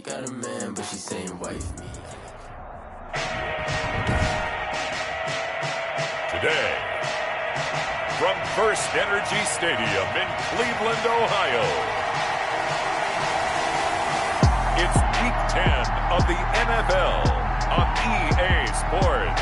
got a man, but she saying wife me. Today, from First Energy Stadium in Cleveland, Ohio, it's Week 10 of the NFL on EA Sports.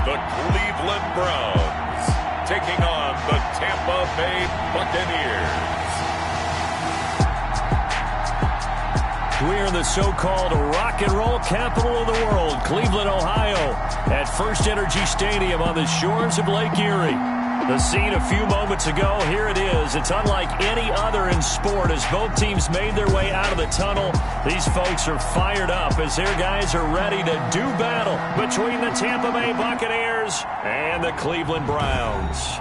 The Cleveland Browns taking on the Tampa Bay Buccaneers. We're in the so-called rock and roll capital of the world, Cleveland, Ohio, at First Energy Stadium on the shores of Lake Erie. The scene a few moments ago, here it is. It's unlike any other in sport as both teams made their way out of the tunnel. These folks are fired up as their guys are ready to do battle between the Tampa Bay Buccaneers and the Cleveland Browns.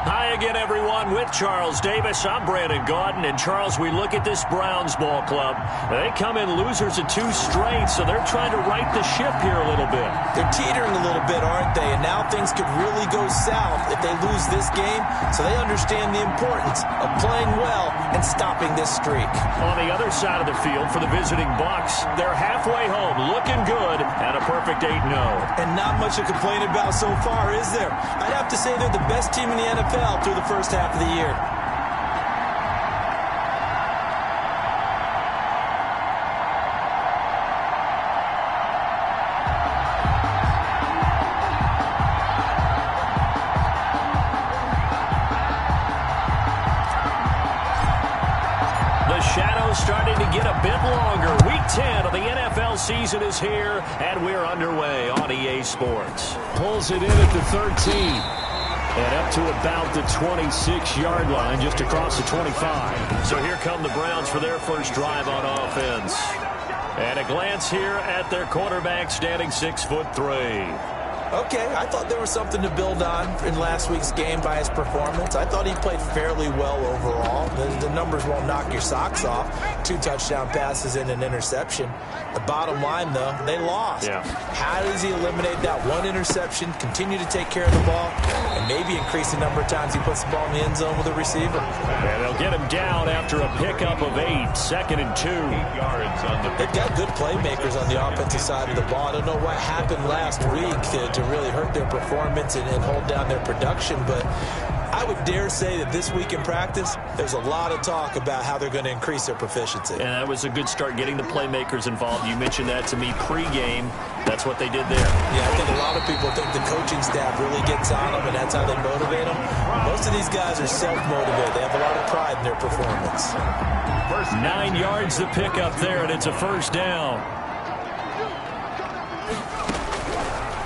Hi again, everyone. With Charles Davis, I'm Brandon Gaudin. And, Charles, we look at this Browns ball club. They come in losers of 2 straight, so they're trying to right the ship here a little bit. They're teetering a little bit, aren't they? And now things could really go south if they lose this game, so they understand the importance of playing well and stopping this streak. On the other side of the field for the visiting Bucs, they're halfway home, looking good, at a perfect 8-0. And not much to complain about so far, is there? I'd have to say they're the best team in the NFL through the first half of the year. The shadow's starting to get a bit longer. Week 10 of the NFL season is here, and we're underway on EA Sports. Pulls it in at the 13. And up to about the 26-yard line, just across the 25. So here come the Browns for their first drive on offense. And a glance here at their quarterback, standing 6'3". Okay, I thought there was something to build on in last week's game by his performance. I thought he played fairly well overall. The numbers won't knock your socks off. 2 touchdown passes and an interception. The bottom line, though, they lost. Yeah. How does he eliminate that 1 interception, continue to take care of the ball, and maybe increase the number of times he puts the ball in the end zone with a receiver? And they'll get him down after a pickup of 8, 2nd and 2. They've got good playmakers on the offensive side of the ball. I don't know what happened last week to really hurt their performance and hold down their production, but I would dare say that this week in practice, there's a lot of talk about how they're going to increase their proficiency. And that was a good start, getting the playmakers involved. You mentioned that to me pregame. That's what they did there. Yeah, I think a lot of people think the coaching staff really gets on them, and that's how they motivate them. Most of these guys are self-motivated. They have a lot of pride in their performance. 9 yards to pick up there, and it's a first down.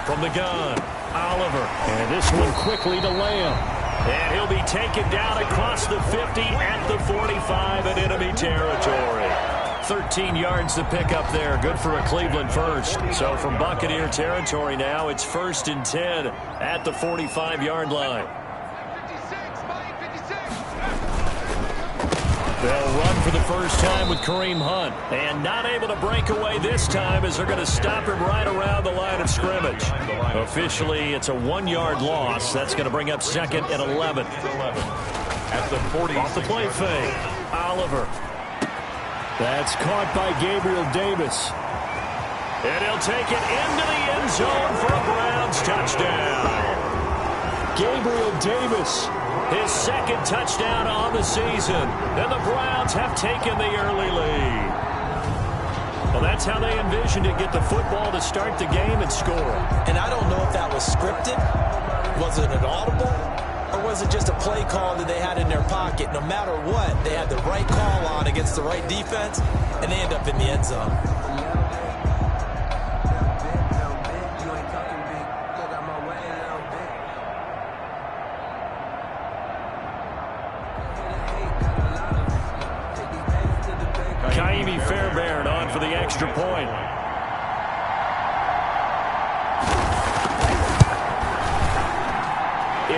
From the gun, Oliver. And this one quickly to Lamb. And he'll be taken down across the 50 at the 45 in enemy territory. 13 yards to pick up there. Good for a Cleveland first. So from Buccaneer territory now, it's 1st and 10 at the 45-yard line. They'll run for the first time with Kareem Hunt. And not able to break away this time as they're going to stop him right around the line of scrimmage. Officially, it's a 1-yard loss. That's going to bring up 2nd and 11. At the 40. Off the play fake. Oliver. That's caught by Gabriel Davis. And he'll take it into the end zone for a Browns touchdown. Gabriel Davis, his 2nd touchdown on the season. And the Browns have taken the early lead. Well, that's how they envisioned it, get the football to start the game and score. And I don't know if that was scripted. Was it an audible? Or was it just a play call that they had in their pocket? No matter what, they had the right call on against the right defense, and they end up in the end zone. Kaimi Fairbairn on for the extra point.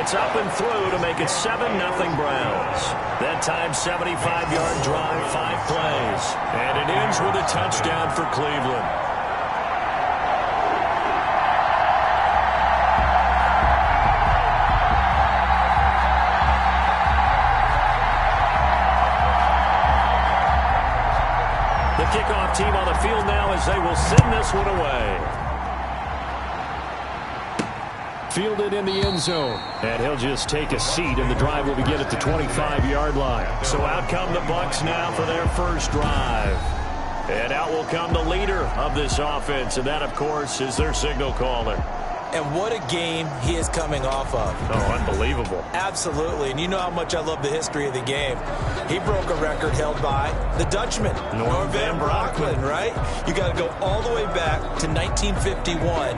It's up and through to make it 7-0 Browns. That time, 75-yard drive, 5 plays. And it ends with a touchdown for Cleveland. The kickoff team on the field now as they will send this one away. Fielded in the end zone. And he'll just take a seat, and the drive will begin at the 25-yard line. So out come the Bucs now for their first drive. And out will come the leader of this offense, and that, of course, is their signal caller. And what a game he is coming off of. Oh, unbelievable. Absolutely. And you know how much I love the history of the game. He broke a record held by the Dutchman, Norm Van Brocklin, right? You got to go all the way back to 1951,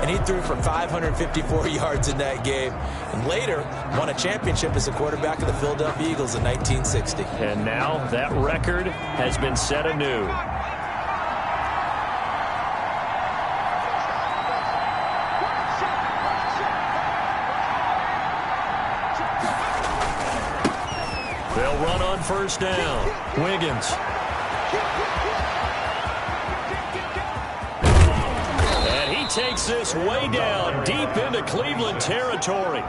and he threw for 554 yards in that game. And later, won a championship as a quarterback of the Philadelphia Eagles in 1960. And now that record has been set anew. They'll run on first down. Wiggins. And he takes this way down, deep into Cleveland territory.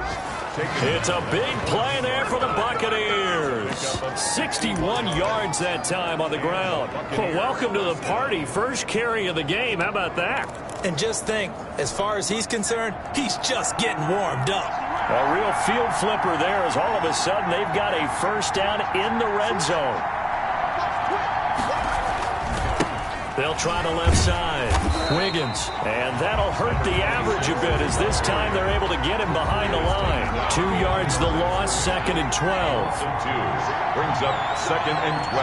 It's a big play there for the Buccaneers. 61 yards that time on the ground. Well, welcome to the party. First carry of the game. How about that? And just think, as far as he's concerned, he's just getting warmed up. A real field flipper there as all of a sudden they've got a first down in the red zone. They'll try the left side. Wiggins. And that'll hurt the average a bit as this time they're able to get him behind the line. 2 yards the loss, 2nd and 12. Brings up 2nd and 12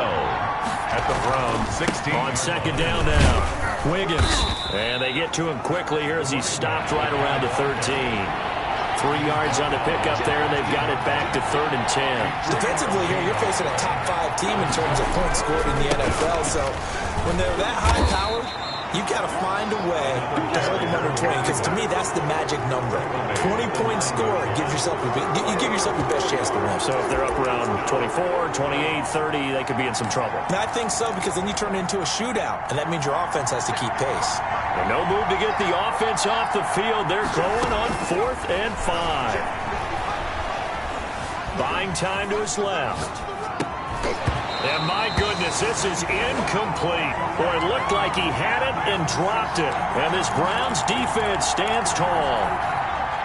at the Browns 16. On second down now. Wiggins. And they get to him quickly here as he stopped right around the 13. 3 yards on the pickup there, and they've got it back to 3rd and 10. Defensively here, you're facing a top 5 team in terms of points scored in the NFL. So when they're that high-powered, you've got to find a way to hold them under 20. Because to me, that's the magic number. 20-point score gives yourself you give yourself your best chance to win. So if they're up around 24, 28, 30, they could be in some trouble. And I think so, because then you turn it into a shootout, and that means your offense has to keep pace. And no move to get the offense off the field. They're going on 4th and 5. Buying time to his left. And my goodness, this is incomplete. Boy, it looked like he had it and dropped it. And this Browns defense stands tall.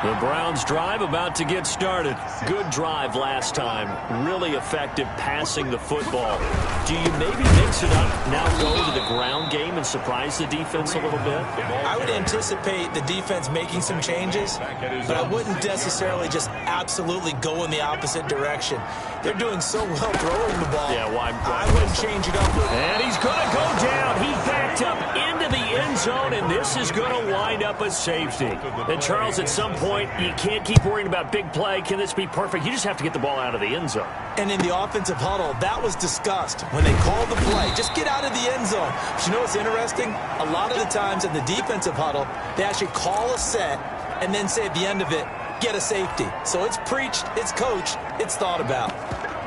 The Browns drive about to get started. Good drive last time. Really effective passing the football. Do you maybe mix it up, now go to the ground game and surprise the defense a little bit? I would anticipate the defense making some changes, but I wouldn't necessarily just absolutely go in the opposite direction. They're doing so well throwing the ball. Yeah, why I wouldn't change it up. And he's going to go down. He backed up into the end zone, and this is going to wind up a safety. And Charles, at some point, you can't keep worrying about big play. Can this be perfect? You just have to get the ball out of the end zone. And in the offensive huddle, that was discussed when they called the play. Just get out of the end zone. But you know what's interesting? A lot of the times in the defensive huddle, they actually call a set and then say at the end of it, get a safety. So it's preached, it's coached, it's thought about.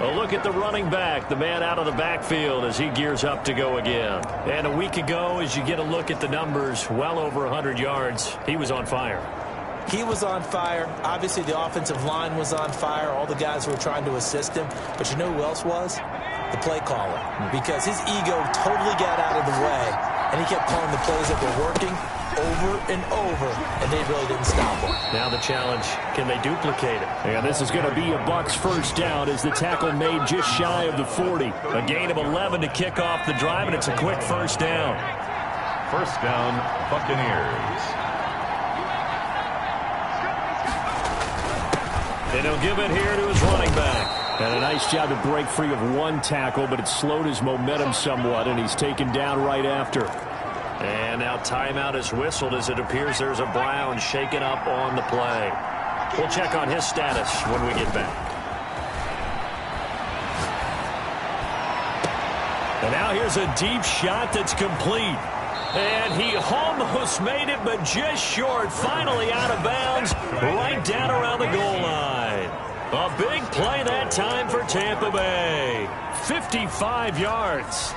A look at the running back, the man out of the backfield as he gears up to go again. And a week ago, as you get a look at the numbers, well over 100 yards, he was on fire. He was on fire. Obviously, the offensive line was on fire. All the guys who were trying to assist him. But you know who else was? The play caller. Because his ego totally got out of the way, and he kept calling the plays that were working over and over, and they really didn't stop him. Now the challenge, can they duplicate it? And this is going to be a Bucs first down as the tackle made just shy of the 40. A gain of 11 to kick off the drive, and it's a quick first down. First down, Buccaneers. And he'll give it here to his running back. And a nice job to break free of one tackle, but it slowed his momentum somewhat, and he's taken down right after. And now timeout is whistled as it appears there's a Brown shaken up on the play. We'll check on his status when we get back. And now here's a deep shot that's complete. And he almost made it, but just short. Finally out of bounds, right down around the goal line. A big play that time for Tampa Bay. 55 yards.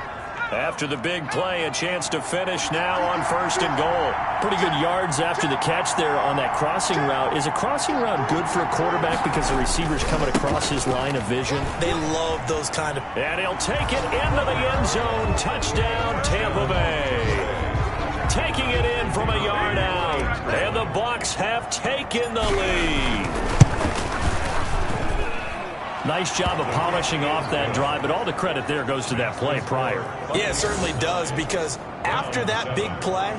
After the big play, a chance to finish now on 1st and goal. Pretty good yards after the catch there on that crossing route. Is a crossing route good for a quarterback because the receiver's coming across his line of vision? They love those kind of... And he'll take it into the end zone. Touchdown, Tampa Bay. Taking it in from a yard out. And the Bucs have taken the lead. Nice job of polishing off that drive, but all the credit there goes to that play prior. Yeah, it certainly does, because after that big play,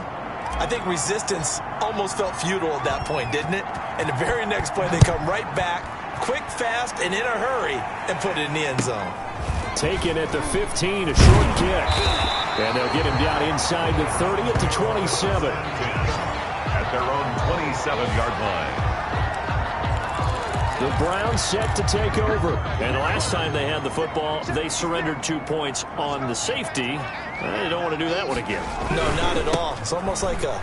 I think resistance almost felt futile at that point, didn't it? And the very next play, they come right back, quick, fast, and in a hurry, and put it in the end zone. Taken at the 15, a short kick. And they'll get him down inside the 30 at the 27. At their own 27-yard line. The Browns set to take over. And the last time they had the football, they surrendered 2 points on the safety. They don't want to do that one again. No, not at all. It's almost like a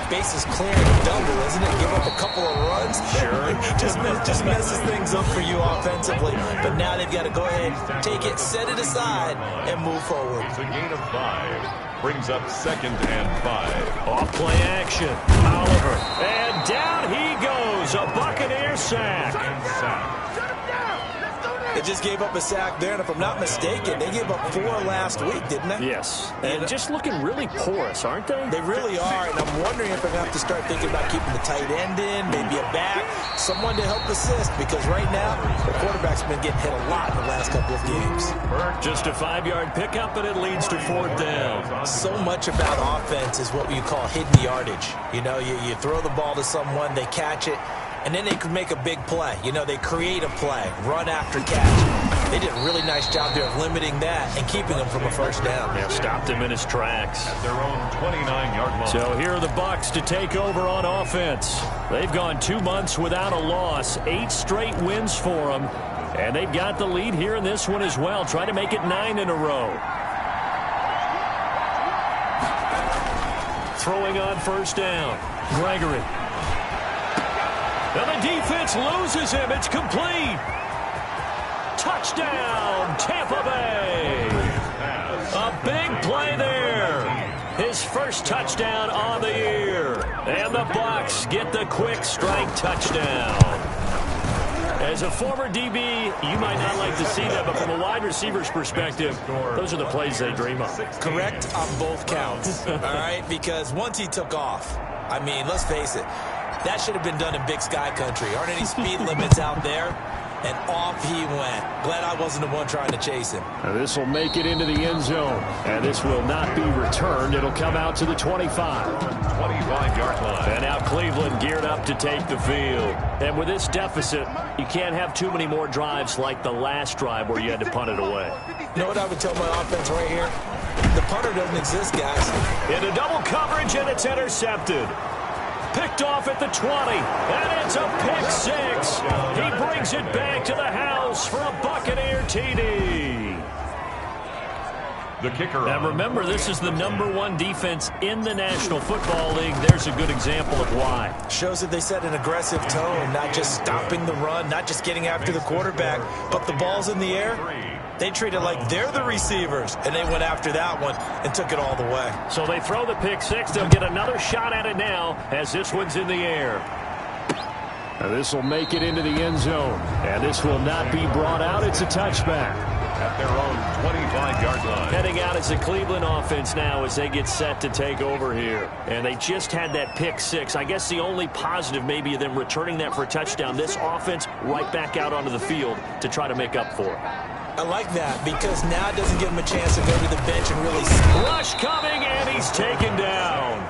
bases clearing double, isn't it? Give up a couple of runs. Sure. just messes things up for you offensively. But now they've got to go ahead, take it, set it aside, and move forward. It's a gain of 5. Brings up 2nd and 5. Off play action. Oliver. And down he goes. A Buccaneer sack. They just gave up a sack there, and if I'm not mistaken, they gave up 4 last week, didn't they? Yes. And just looking really porous, aren't they? They really are, and I'm wondering if I'm going to have to start thinking about keeping the tight end in, maybe a back, someone to help assist, because right now, the quarterback's been getting hit a lot in the last couple of games. Just a 5-yard pickup, and it leads to 4th down. So much about offense is what you call hidden yardage. You know, you throw the ball to someone, they catch it, and then they can make a big play. You know, they create a play, run after catch. They did a really nice job there of limiting that and keeping him from a 1st down. Yeah, stopped him in his tracks. At their own 29-yard line. So here are the Bucs to take over on offense. They've gone 2 months without a loss, 8 straight wins for them, and they've got the lead here in this one as well, trying to make it 9 in a row. Throwing on 1st down, Gregory. And the defense loses him. It's complete. Touchdown, Tampa Bay. A big play there. His first touchdown on the year. And the Bucs get the quick strike touchdown. As a former DB, you might not like to see that, but from a wide receiver's perspective, those are the plays they dream of. Correct on both counts, all right? Because once he took off, I mean, let's face it, that should have been done in Big Sky Country. Aren't any speed limits out there? And off he went. Glad I wasn't the one trying to chase him. This will make it into the end zone. And this will not be returned. It'll come out to the 25. 25-yard line. And now Cleveland geared up to take the field. And with this deficit, you can't have too many more drives like the last drive where you had to punt it away. You know what I would tell my offense right here? The punter doesn't exist, guys. Into double coverage, and it's intercepted. Picked off at the 20, and it's a pick 6. He brings it back to the house for a Buccaneer TD. The kicker. And remember, this is the #1 defense in the National Football League. There's a good example of why. Shows that they set an aggressive tone, not just stopping the run, not just getting after the quarterback, but the ball's in the air. They treat it like they're the receivers, and they went after that one and took it all the way. So they throw the pick 6. They'll get another shot at it now as this one's in the air. And this will make it into the end zone. And this will not be brought out. It's a touchback. At their own 25-yard line. Heading out as the Cleveland offense now as they get set to take over here. And they just had that pick 6. I guess the only positive maybe of them returning that for a touchdown. This offense right back out onto the field to try to make up for it. I like that because now it doesn't give him a chance to go to the bench and really... Rush coming, and he's taken down.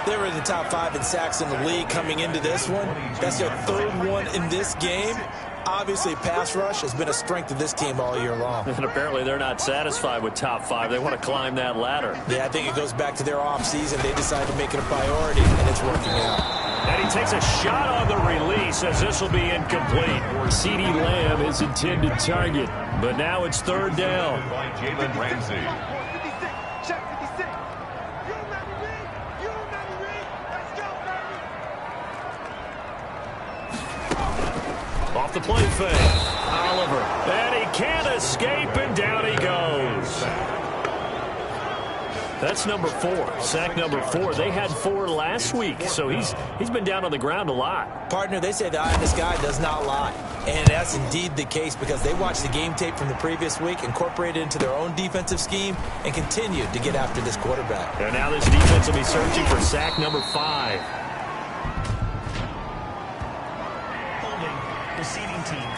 They were in the top 5 in sacks in the league coming into this one. That's their 3rd one in this game. Obviously, pass rush has been a strength of this team all year long. And apparently they're not satisfied with top 5. They want to climb that ladder. Yeah, I think it goes back to their offseason. They decided to make it a priority, and it's working out. And he takes a shot on the release as this will be incomplete. CeeDee Lamb is intended target, but now it's 3rd down. By Jalen Ramsey. Off the play fake. Oliver. And he can't escape, and down he goes. That's number 4. Sack number 4. They had 4 last week, so he's been down on the ground a lot. Partner, they say the eye of the sky does not lie. And that's indeed the case because they watched the game tape from the previous week, incorporated it into their own defensive scheme, and continued to get after this quarterback. And now this defense will be searching for sack number 5. Holding, receiving team.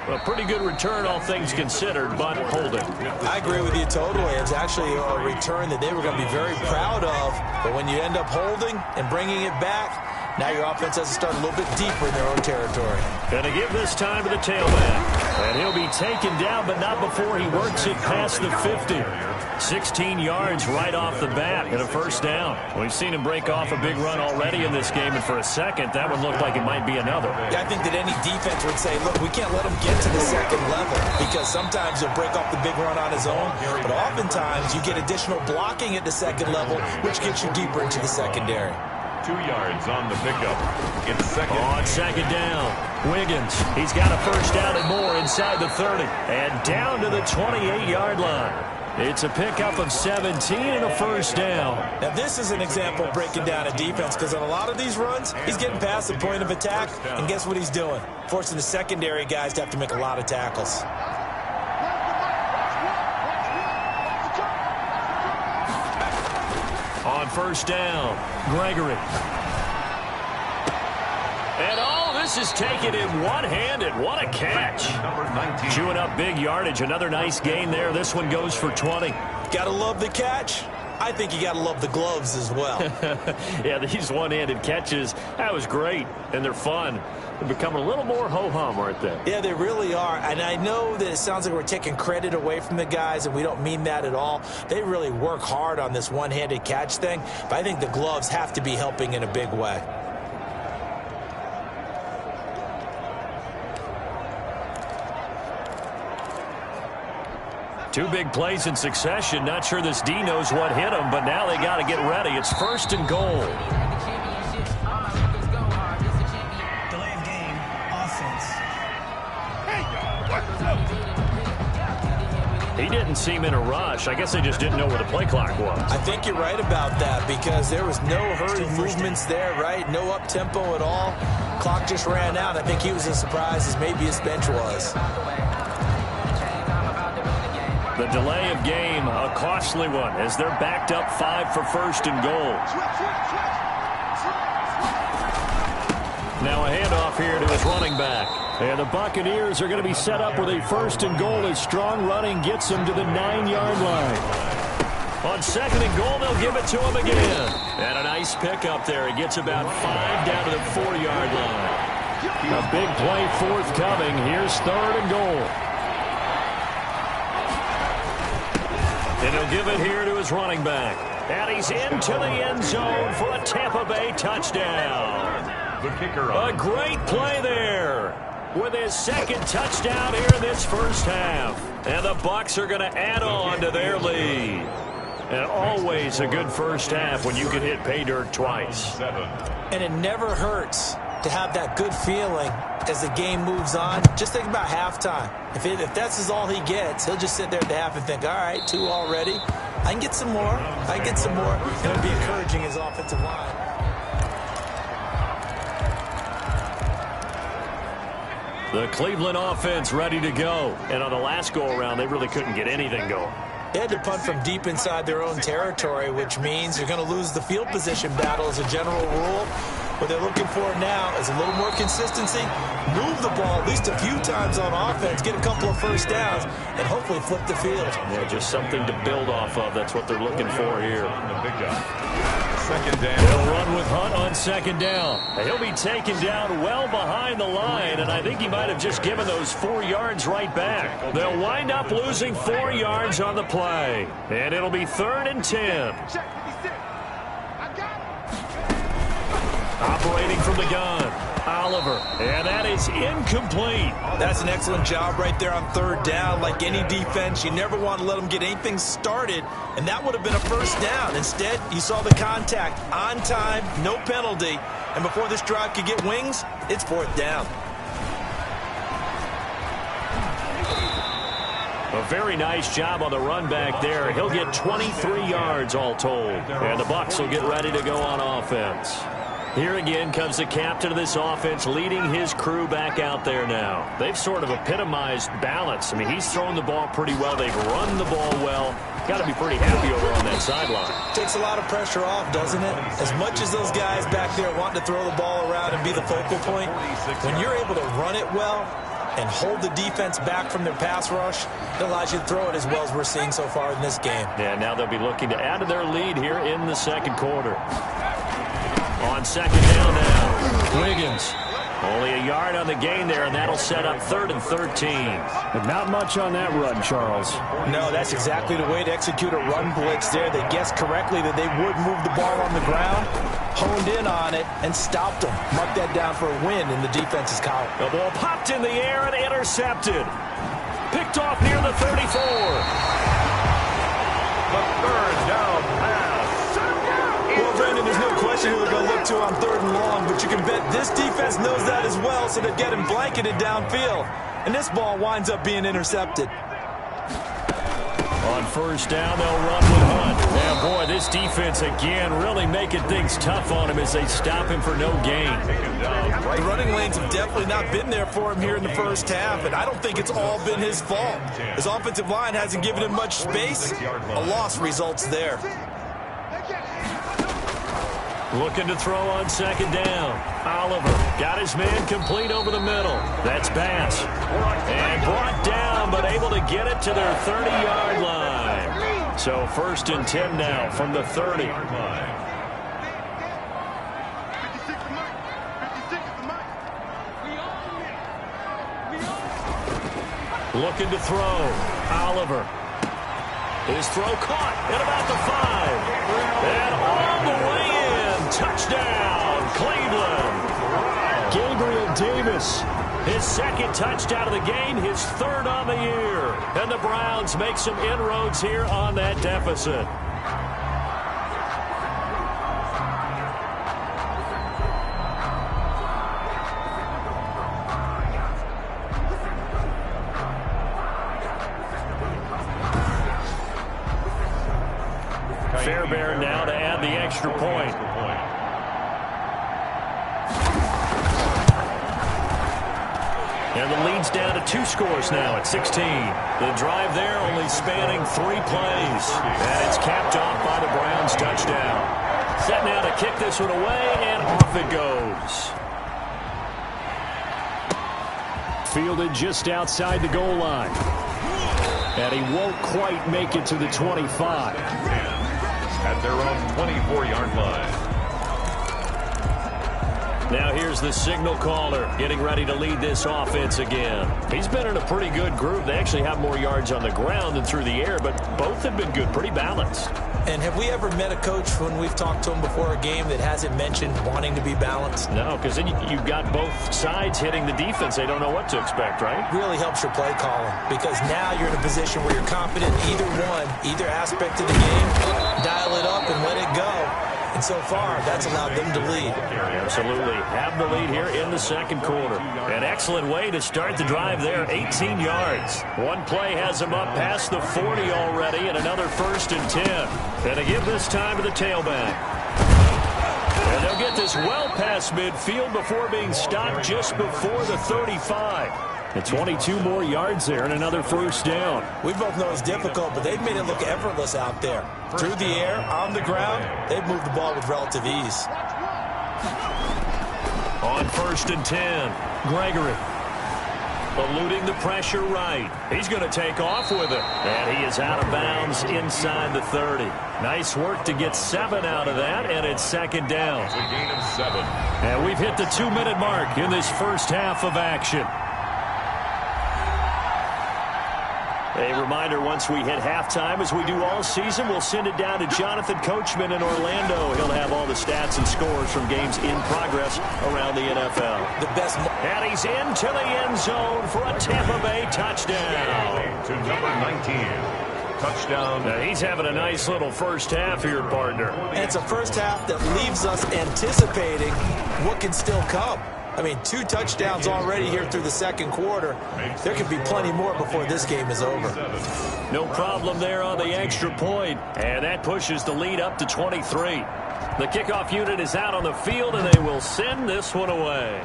A pretty good return, all things considered, but holding. I agree with you totally. It was actually a return that they were going to be very proud of. But when you end up holding and bringing it back, now your offense has to start a little bit deeper in their own territory. Going to give this time to the tailback. And he'll be taken down, but not before he works it past the 50. 16 yards right off the bat and a first down. We've seen him break off a big run already in this game, and for a second, that one looked like it might be another. I think that any defense would say, look, we can't let him get to the second level because sometimes he'll break off the big run on his own, but oftentimes you get additional blocking at the second level, which gets you deeper into the secondary. 2 yards on the pickup. It's second. On second down, Wiggins. He's got a first down and more inside the 30. And down to the 28-yard line. It's a pickup of 17 and a first down. Now, this is an example of breaking down a defense because on a lot of these runs, he's getting past the point of attack, and guess what he's doing? Forcing the secondary guys to have to make a lot of tackles. On first down, Gregory. And this is taken in one-handed. What a catch. Number 19. Chewing up big yardage. Another nice gain there. This one goes for 20. Gotta love the catch. I think you gotta love the gloves as well. Yeah, these one-handed catches, that was great. And they're fun. They've become a little more ho-hum, aren't they? Yeah, they really are. And I know that it sounds like we're taking credit away from the guys, and we don't mean that at all. They really work hard on this one-handed catch thing, but I think the gloves have to be helping in a big way. Two big plays in succession. Not sure this D knows what hit him, but now they got to get ready. It's first and goal. Delay of game, offense. He didn't seem in a rush. I guess they just didn't know where the play clock was. I think you're right about that because there was no hurried movements there, right? No up-tempo at all. Clock just ran out. I think he was as surprised as maybe his bench was. The delay of game, a costly one, as they're backed up 5 for first and goal. Now a handoff here to his running back. And the Buccaneers are going to be set up with a first and goal as strong running gets them to the 9-yard line. On second and goal, they'll give it to him again. And a nice pickup there. He gets about 5 down to the 4-yard line. A big play forthcoming. Here's third and goal. And he'll give it here to his running back. And he's into the end zone for a Tampa Bay touchdown. The kicker A on. great play there with his second touchdown here in this first half. And the Bucs are going to add on to their lead. And always a good first half when you can hit pay dirt twice. And it never hurts to have that good feeling as the game moves on. Just think about halftime. If that's all he gets, he'll just sit there at the half and think, all right, 2 already. I can get some more. I can get some more. And it'll be encouraging his offensive line. The Cleveland offense ready to go. And on the last go-around, they really couldn't get anything going. They had to punt from deep inside their own territory, which means you're going to lose the field position battle as a general rule. What they're looking for now is a little more consistency, move the ball at least a few times on offense, get a couple of first downs, and hopefully flip the field. Yeah, just something to build off of. That's what they're looking for here. Second down. They'll run with Hunt on second down. He'll be taken down well behind the line, and I think he might have just given those 4 yards right back. They'll wind up losing 4 yards on the play, and it'll be 3rd and 10. Operating from the gun, Oliver, and that is incomplete. That's an excellent job right there on third down. Like any defense, you never want to let them get anything started, and that would have been a first down. Instead, you saw the contact on time, no penalty, and before this drive could get wings, it's fourth down. A very nice job on the run back there. He'll get 23 yards all told, and the Bucs will get ready to go on offense. Here again comes the captain of this offense leading his crew back out there now. They've sort of epitomized balance. I mean, he's thrown the ball pretty well. They've run the ball well. Got to be pretty happy over on that sideline. Takes a lot of pressure off, doesn't it? As much as those guys back there want to throw the ball around and be the focal point, when you're able to run it well and hold the defense back from their pass rush, it allows you to throw it as well as we're seeing so far in this game. Yeah, now they'll be looking to add to their lead here in the second quarter. On second down now, Wiggins. Only a yard on the gain there, and that'll set up 3rd and 13. But not much on that run, Charles. No, that's exactly the way to execute a run blitz there. They guessed correctly that they would move the ball on the ground, honed in on it, and stopped them. Marked that down for a win in the defense's column. The ball popped in the air and intercepted. Picked off near the 34. The third down pass. Well, Brandon, there's no question who they're going to look to on 3rd and long, but you can bet this defense knows that as well, so they're getting blanketed downfield. And this ball winds up being intercepted. On first down, they'll run with Hunt. Now, boy, this defense again really making things tough on him as they stop him for no gain. The running lanes have definitely not been there for him here in the first half, and I don't think it's all been his fault. His offensive line hasn't given him much space. A loss results there. Looking to throw on second down. Oliver got his man complete over the middle. That's Bass. And brought down, but able to get it to their 30-yard line. So 1st and 10 now from the 30. Looking to throw. Oliver. His throw caught at about the 5. And all the way in. Touchdown, Cleveland. Gabriel Davis, his 2nd touchdown of the game, his 3rd on the year. And the Browns make some inroads here on that deficit. Fairbairn now to add the extra point. And the lead's down to 2 scores now at 16. The drive there only spanning 3 plays. And it's capped off by the Browns touchdown. Set now to kick this one away, and off it goes. Fielded just outside the goal line. And he won't quite make it to the 25. At their own 24-yard line. Now here's the signal caller getting ready to lead this offense again. He's been in a pretty good group. They actually have more yards on the ground than through the air, but both have been good, pretty balanced. And have we ever met a coach when we've talked to him before a game that hasn't mentioned wanting to be balanced? No, because then you've got both sides hitting the defense. They don't know what to expect, right? Really helps your play calling, because now you're in a position where you're confident in either aspect of the game, dial it up and let it go. And so far, that's allowed them to lead. Absolutely. Have the lead here in the second quarter. An excellent way to start the drive there, 18 yards. One play has them up past the 40 already, and another 1st and 10. And they give this time to the tailback. And they'll get this well past midfield before being stopped just before the 35. And 22 more yards there and another 1st down. We both know it's difficult, but they've made it look effortless out there. Through the air, on the ground, they've moved the ball with relative ease. On 1st and 10, Gregory. Eluding the pressure right. He's going to take off with it. And he is out of bounds inside the 30. Nice work to get 7 out of that, and it's 2nd down. It's a gain of 7. And we've hit the 2-minute mark in this first half of action. A reminder, once we hit halftime, as we do all season, we'll send it down to Jonathan Coachman in Orlando. He'll have all the stats and scores from games in progress around the NFL. The best. And he's into the end zone for a Tampa Bay touchdown. To number 19. Touchdown. Now he's having a nice little first half here, partner. And it's a first half that leaves us anticipating what can still come. I mean, 2 touchdowns already here through the second quarter. There could be plenty more before this game is over. No problem there on the extra point. And that pushes the lead up to 23. The kickoff unit is out on the field, and they will send this one away.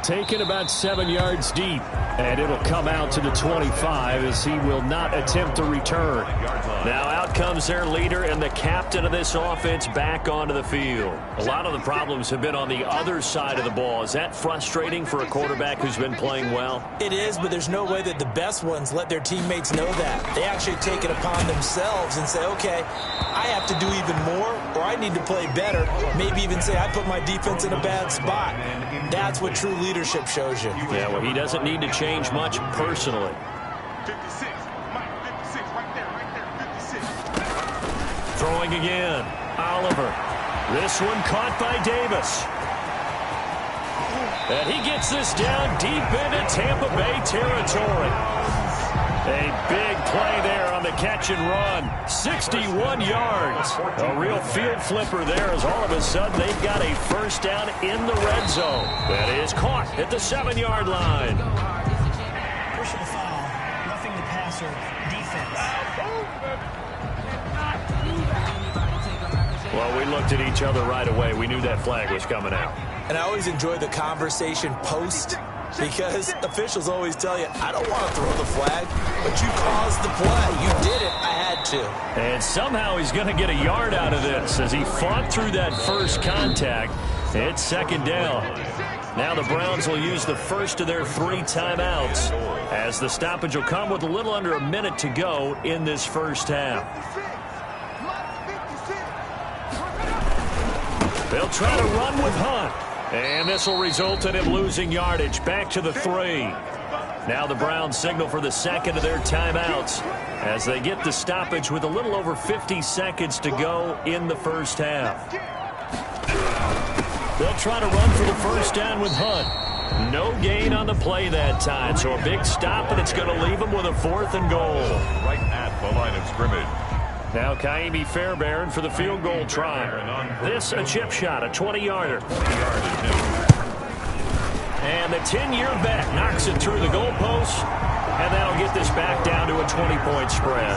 Taken about 7 yards deep, and it'll come out to the 25 as he will not attempt to return. Now out comes their leader and the captain of this offense back onto the field. A lot of the problems have been on the other side of the ball. Is that frustrating for a quarterback who's been playing well? It is, but there's no way that the best ones let their teammates know that. They actually take it upon themselves and say, okay, I have to do even more, or I need to play better. Maybe even say I put my defense in a bad spot. That's what true leadership shows you. Yeah, well, he doesn't need to change much personally. 56. Mike, 56. Right there. 56. Throwing again. Oliver. This one caught by Davis. And he gets this down deep into Tampa Bay territory. A big play there on the catch and run. 61 yards. A real field flipper there as all of a sudden they've got a first down in the red zone. That is caught at the 7-yard line. Personal foul, roughing the passer, defense. Well, we looked at each other right away. We knew that flag was coming out. And I always enjoy the conversation post, because officials always tell you, I don't want to throw the flag, but you caused the play. You did it. I had to. And somehow he's going to get a yard out of this as he fought through that first contact. It's second down. Now the Browns will use the first of their 3 timeouts as the stoppage will come with a little under a minute to go in this first half. They'll try to run with Hunt. And this will result in him losing yardage back to the 3. Now the Browns signal for the second of their timeouts as they get the stoppage with a little over 50 seconds to go in the first half. They'll try to run for the first down with Hunt. No gain on the play that time, so a big stop, and it's going to leave them with a 4th and goal. Right at the line of scrimmage. Now Kaimi Fairbairn for the field goal try. This a chip shot, a 20-yarder. And the 10-year bet knocks it through the goalpost, and that'll get this back down to a 20-point spread.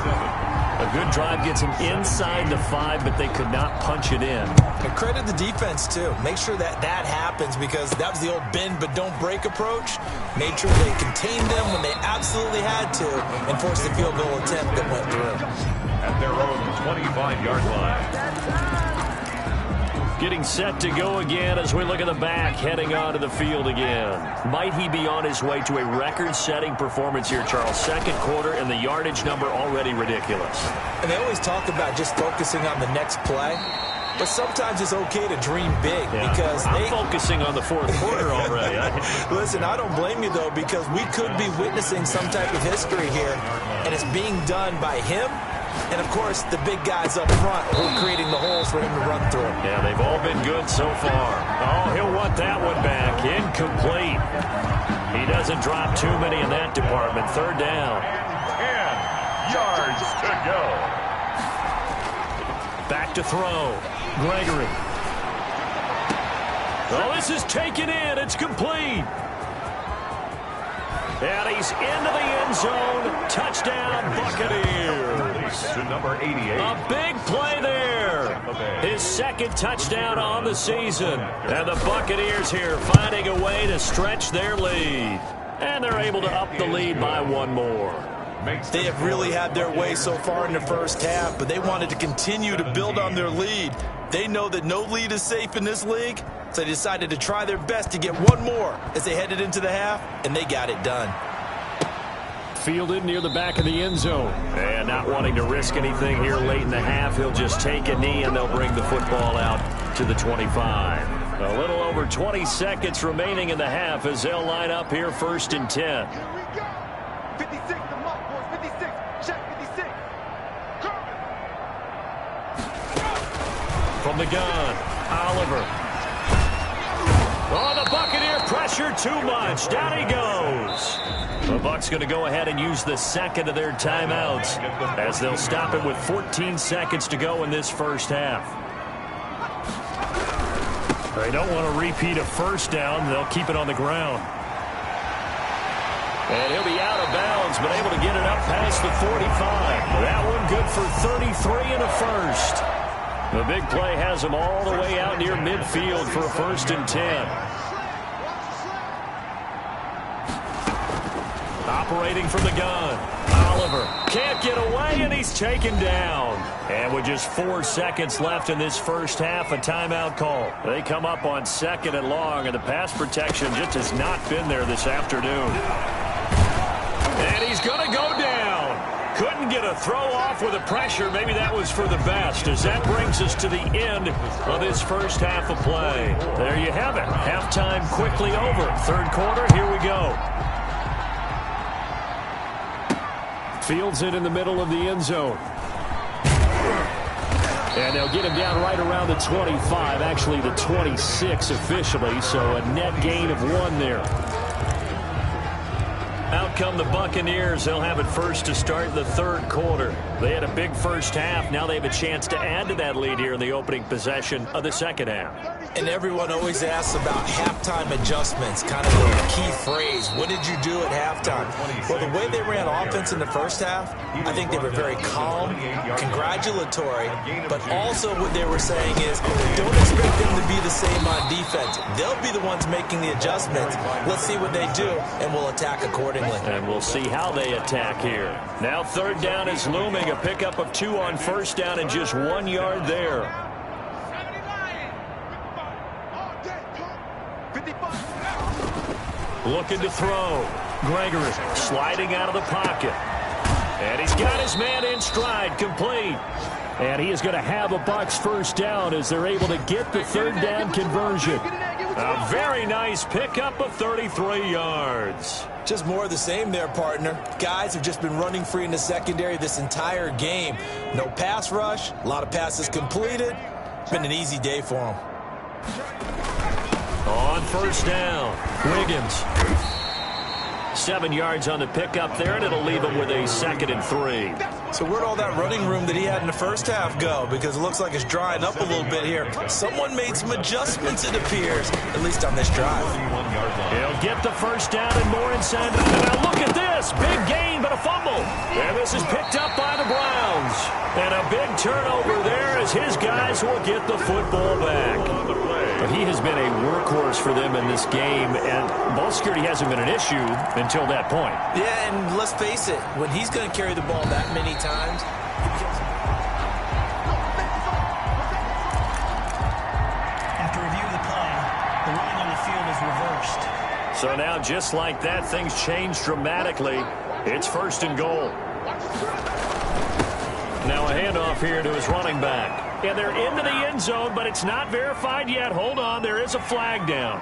A good drive gets them inside the 5, but they could not punch it in. And credit the defense, too. Make sure that that happens, because that was the old bend but don't break approach. Made sure they contained them when they absolutely had to and forced the field goal attempt that went through. At their own 25-yard line. Getting set to go again as we look at the back heading onto the field again. Might he be on his way to a record-setting performance here, Charles? Second quarter and the yardage number already ridiculous. And they always talk about just focusing on the next play. But sometimes it's okay to dream big, because I'm focusing on the fourth quarter already. Listen, I don't blame you, though, because we could be witnessing some type of history here, and it's being done by him and, of course, the big guys up front who are creating the holes for him to run through. Yeah, they've all been good so far. Oh, he'll want that one back. Incomplete. He doesn't drop too many in that department. Third down. 10 yards to go. Back to throw. Gregory. Oh, this is taken in. It's complete. And he's into the end zone. Touchdown, Buccaneers. To number 88. A big play there. His second touchdown on the season. And the Buccaneers here finding a way to stretch their lead. And they're able to up the lead by 1 more. They have really had their way so far in the first half, but they wanted to continue to build on their lead. They know that no lead is safe in this league, so they decided to try their best to get 1 more as they headed into the half, and they got it done. Fielded near the back of the end zone. And not wanting to risk anything here late in the half, he'll just take a knee, and they'll bring the football out to the 25. A little over 20 seconds remaining in the half as they'll line up here 1st and 10. 56, the mark, boys. 56. Check 56. From the gun, Oliver. Oh, the Buccaneer pressure too much. Down he goes. The Bucs going to go ahead and use the second of their timeouts as they'll stop it with 14 seconds to go in this first half. They don't want to repeat a first down. They'll keep it on the ground. And he'll be out of bounds, but able to get it up past the 45. That one good for 33 and a first. The big play has him all the way out near midfield for a 1st and 10. Operating from the gun, Oliver can't get away, and he's taken down. And with just 4 seconds left in this first half, a timeout call. They come up on 2nd and long, and the pass protection just has not been there this afternoon. And he's going to go down. Couldn't get a throw off with the pressure. Maybe that was for the best, as that brings us to the end of this first half of play. There you have it. Halftime quickly over. 3rd quarter, here we go. Fields it in the middle of the end zone. And they'll get him down right around the 25, actually the 26 officially, so a net gain of 1 there. Out come the Buccaneers. They'll have it first to start the 3rd quarter. They had a big first half. Now they have a chance to add to that lead here in the opening possession of the 2nd half. And everyone always asks about halftime adjustments, kind of the key phrase. What did you do at halftime? Well, the way they ran offense in the first half, I think they were very calm, congratulatory, but also what they were saying is don't expect them to be the same on defense. They'll be the ones making the adjustments. Let's see what they do, and we'll attack accordingly. And we'll see how they attack here. Now 3rd down is looming. A pickup of 2 on 1st down and just 1 yard there. Looking to throw. Gregory sliding out of the pocket. And he's got his man in stride, complete. And he is going to have a Bucs 1st down as they're able to get the 3rd down conversion. A very nice pickup of 33 yards. Just more of the same there, partner. Guys have just been running free in the secondary this entire game. No pass rush, a lot of passes completed. It's been an easy day for them. On 1st down, Wiggins. 7 yards on the pickup there, and it'll leave him with a 2nd and 3. So where'd all that running room that he had in the first half go? Because it looks like it's drying up a little bit here. Someone made some adjustments, it appears, at least on this drive. He'll get the 1st down and more inside. Now look at this. Big gain, but a fumble. And this is picked up by the Browns. And a big turnover there as his guys will get the football back. But he has been a workhorse for them in this game, and ball security hasn't been an issue until that point. Yeah, and let's face it, when he's going to carry the ball that many times, After review of the play, the ruling on the field is reversed. So now, just like that, things change dramatically. It's 1st and goal. Now a handoff here to his running back. And they're into the end zone, but it's not verified yet. Hold on, there is a flag down.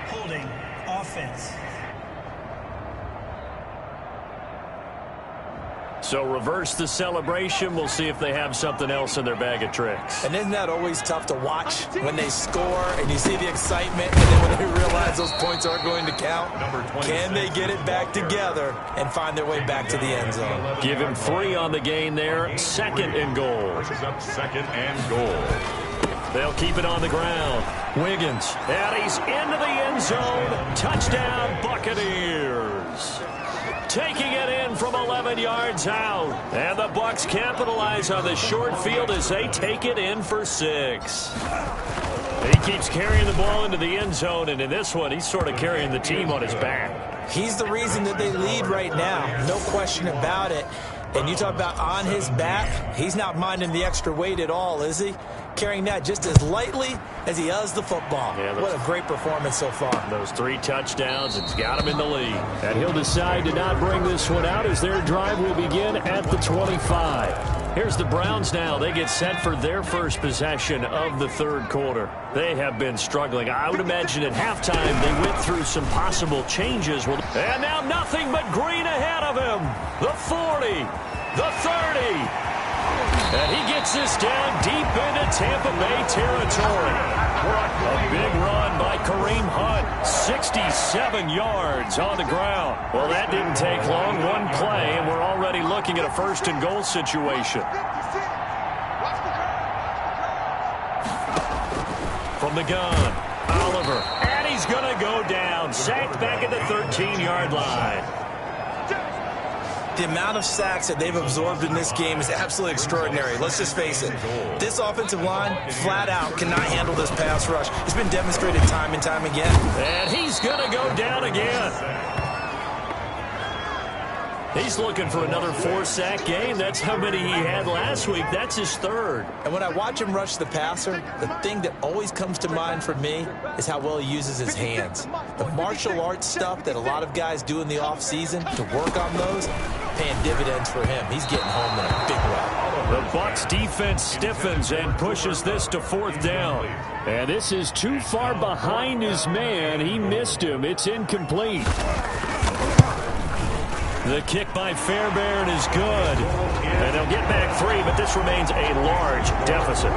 Holding, offense. So reverse the celebration. We'll see if they have something else in their bag of tricks. and isn't that always tough to watch when they score and you see the excitement, and then when they realize those points aren't going to count? Can they get it back together and find their way back to the end zone? Give him 3 on the gain there. 2nd and goal. This is up 2nd and goal. They'll keep it on the ground. Wiggins, and he's into the end zone. Touchdown, Buccaneers. Taking it in from 11 yards out. And the Bucs capitalize on the short field as they take it in for 6. He keeps carrying the ball into the end zone, and in this one, he's sort of carrying the team on his back. He's the reason that they lead right now. No question about it. And you talk about on his back, he's not minding the extra weight at all, is he? carrying that just as lightly as he does the football. Yeah, what a great performance so far. Those 3 touchdowns, it's got him in the lead. And he'll decide to not bring this one out as their drive will begin at the 25. Here's the Browns now. They get set for their first possession of the third quarter. They have been struggling. I would imagine at halftime they went through some possible changes. And now nothing but green ahead of him. The 40, the 30. And he gets this down deep into Tampa Bay territory. A big run by Kareem Hunt. 67 yards on the ground. Well, that didn't take long. One play, and we're already looking at a first and goal situation. From the gun, Oliver. And he's going to go down. Sacked back at the 13-yard line. The amount of sacks that they've absorbed in this game is absolutely extraordinary. Let's just face it. This offensive line, flat out, cannot handle this pass rush. It's been demonstrated time and time again. And he's going to go down again. He's looking for another 4-sack game. That's how many he had last week. That's his third. And when I watch him rush the passer, the thing that always comes to mind for me is how well he uses his hands. The martial arts stuff that a lot of guys do in the offseason to work on those, paying dividends for him. He's getting home in a big way. The Bucs defense stiffens and pushes this to 4th down. And this is too far behind his man. He missed him. It's incomplete. The kick by Fairbairn is good. And they'll get back 3, but this remains a large deficit.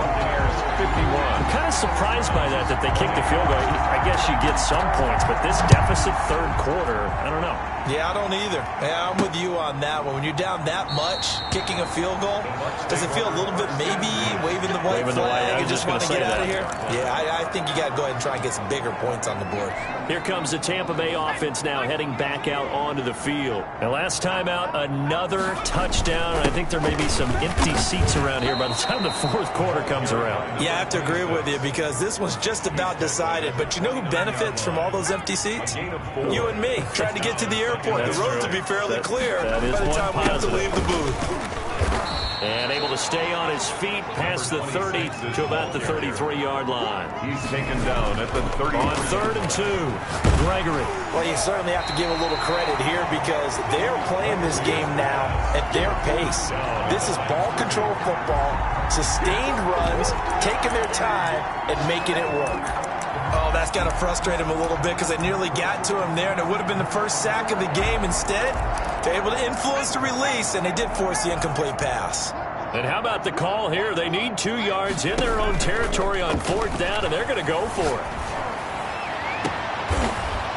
51. I'm kind of surprised by that they kicked the field goal. I guess you get some points, but this deficit third quarter, I don't know. Yeah, I don't either. Yeah, I'm with you on that one. When you're down that much, kicking a field goal, does it feel a little bit maybe waving the white flag and just want to get out of here? Yeah, I think you got to go ahead and try and get some bigger points on the board. Here comes the Tampa Bay offense now heading back out onto the field. And last time out, another touchdown. I think there may be some empty seats around here by the time the fourth quarter comes around. Yeah, I have to agree with you because this one's just about decided. But you know who benefits from all those empty seats? You and me, trying to get to the airport. The roads will be fairly clear by the time we have to leave the booth. And able to stay on his feet past the 30 to about the 33-yard line. He's taken down at the 30. On 3rd and 2, Gregory. Well, you certainly have to give a little credit here because they're playing this game now at their pace. This is ball control football, sustained runs, taking their time, and making it work. Oh, that's got to frustrate him a little bit because they nearly got to him there, and it would have been the first sack of the game. Instead, they're able to influence the release, and they did force the incomplete pass. And how about the call here? They need 2 yards in their own territory on 4th down, and they're going to go for it.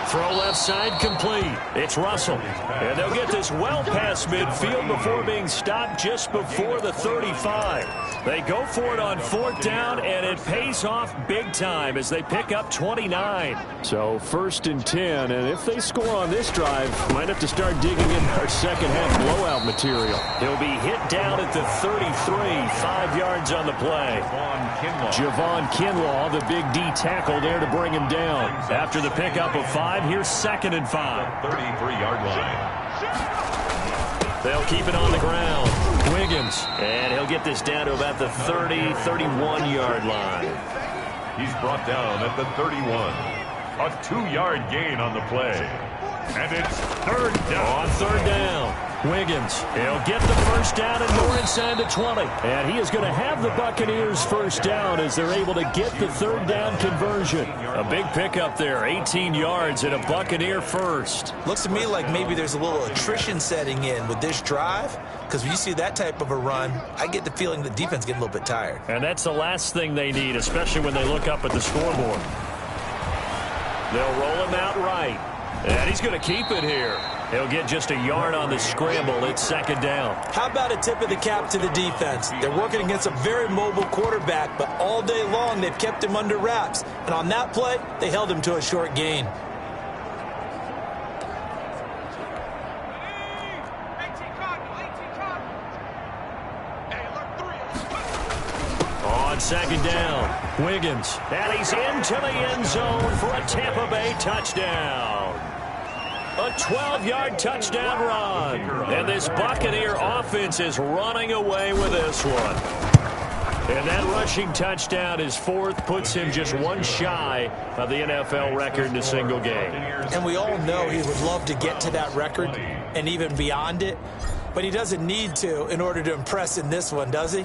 Throw left side complete. It's Russell. And they'll get this well past midfield before being stopped just before the 35. They go for it on 4th down, and it pays off big time as they pick up 29. So 1st and 10, and if they score on this drive, might have to start digging in our second half blowout material. He'll be hit down at the 33, 5 yards on the play. Javon Kinlaw, the big D tackle there to bring him down. After the pickup of 5, here's 2nd and 5. 33-yard line. They'll keep it on the ground. Wiggins, and he'll get this down to about the 30, 31-yard line. He's brought down at the 31. A 2-yard gain on the play. And it's 3rd down. On 3rd down, Wiggins. He'll get the first down and more inside the 20. And he is going to have the Buccaneers first down as they're able to get the 3rd down conversion. A big pickup there, 18 yards and a Buccaneer first. Looks to me like maybe there's a little attrition setting in with this drive because when you see that type of a run, I get the feeling the defense getting a little bit tired. And that's the last thing they need, especially when they look up at the scoreboard. They'll roll him out right. And he's going to keep it here. He'll get just a yard on the scramble. It's 2nd down. How about a tip of the cap to the defense? They're working against a very mobile quarterback, but all day long they've kept him under wraps. And on that play, they held him to a short gain. On 2nd down, Wiggins. And he's into the end zone for a Tampa Bay touchdown. A 12-yard touchdown run. And this Buccaneer offense is running away with this one. And that rushing touchdown, his fourth, puts him just one shy of the NFL record in a single game. And we all know he would love to get to that record and even beyond it, but he doesn't need to in order to impress in this one, does he?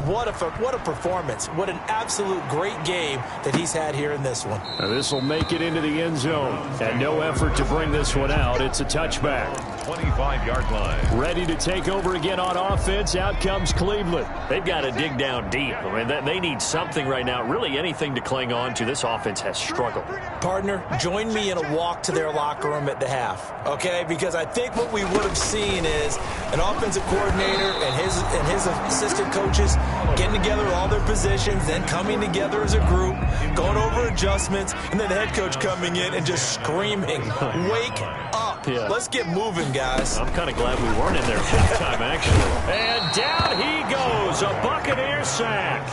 What a performance. What an absolute great game that he's had here in this one. Now this will make it into the end zone. And no effort to bring this one out. It's a touchback. 25-yard line. Ready to take over again on offense. Out comes Cleveland. They've got to dig down deep. I mean, they need something right now, really anything to cling on to. This offense has struggled. Partner, join me in a walk to their locker room at the half, okay? Because I think what we would have seen is an offensive coordinator and his assistant coaches getting together all their positions, then coming together as a group, going over adjustments, and then the head coach coming in and just screaming, "Wake up. Yeah. Let's get moving, guys." I'm kind of glad we weren't in there at halftime, actually. And down he goes, a Buccaneer sack.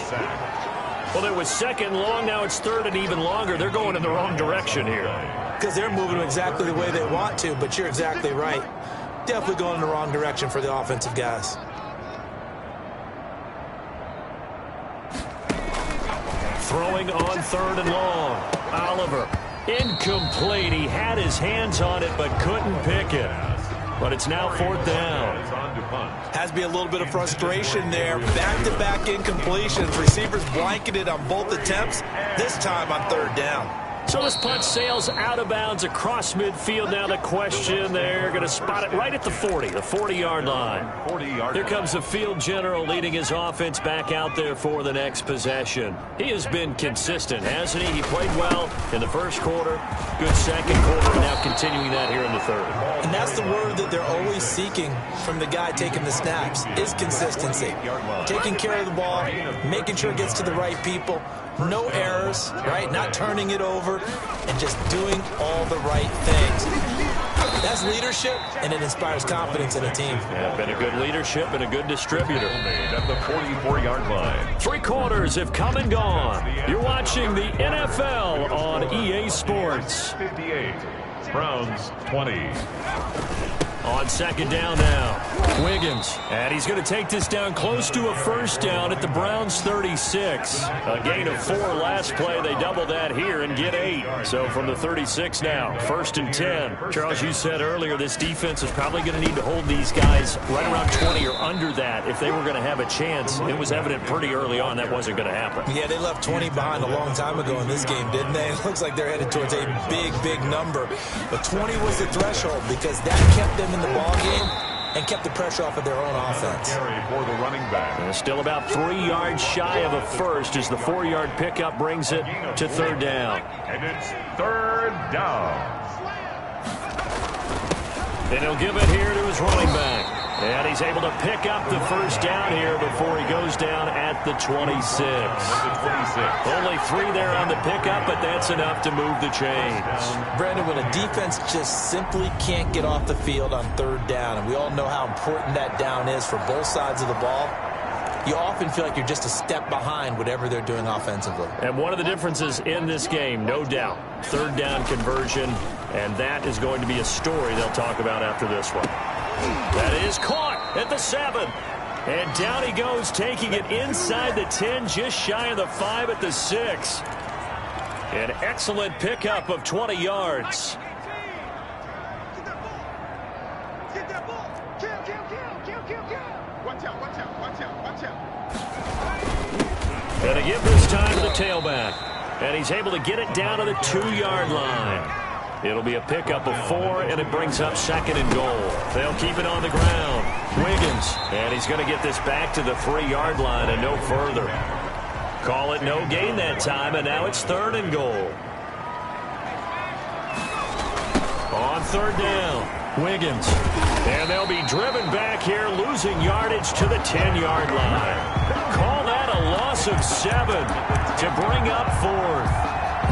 Well, it was second long, now it's third and even longer. They're going in the wrong direction here. Because they're moving exactly the way they want to, but you're exactly right. Definitely going in the wrong direction for the offensive guys. Throwing on third and long. Oliver, incomplete. He had his hands on it but couldn't pick it. But it's now fourth down. Has to be a little bit of frustration there. Back-to-back incompletions. Receivers blanketed on both attempts, this time on third down. So this punt sails out of bounds across midfield. Now the question, they're going to spot it right at the 40, the 40-yard line. Here comes the field general leading his offense back out there for the next possession. He has been consistent, hasn't he? He played well in the first quarter, good second quarter, and now continuing that here in the third. And that's the word that they're always seeking from the guy taking the snaps, is consistency. Taking care of the ball, making sure it gets to the right people. No errors, right? Not turning it over, and just doing all the right things. That's leadership, and it inspires confidence in a team. Yeah, been a good leadership and a good distributor. At the 44-yard line. Three quarters have come and gone. You're watching the NFL on EA Sports. 58. Browns 20. On second down now, Wiggins. And he's going to take this down close to a first down at the Browns 36. A gain of 4 last play. They double that here and get 8. So from the 36 now, first and 10. Charles, you said earlier this defense is probably going to need to hold these guys right around 20 or under that if they were going to have a chance. It was evident pretty early on that wasn't going to happen. Yeah, they left 20 behind a long time ago in this game, didn't they? It looks like they're headed towards a big, big number. But 20 was the threshold because that kept them in the ball game and kept the pressure off of their own offense. For the running back. And still about 3 yards shy of a first as the 4-yard pickup brings it to third down. And it's third down. And he'll give it here to his running back. And he's able to pick up the first down here before he goes down at the 26. Only 3 there on the pickup, but that's enough to move the chains. Brandon, when a defense just simply can't get off the field on third down, and we all know how important that down is for both sides of the ball, you often feel like you're just a step behind whatever they're doing offensively. And one of the differences in this game, no doubt, third down conversion, and that is going to be a story they'll talk about after this one. That is caught at the 7. And down he goes, taking it inside the 10, just shy of the 5 at the 6. An excellent pickup of 20 yards. Get that ball. Kill. Watch out. And to give this time to the tailback. And he's able to get it down to the 2-yard line. It'll be a pickup of 4, and it brings up second and goal. They'll keep it on the ground. Wiggins, and he's going to get this back to the 3-yard line and no further. Call it no gain that time, and now it's third and goal. On third down, Wiggins. And they'll be driven back here, losing yardage to the 10-yard line. Call that a loss of 7 to bring up fourth.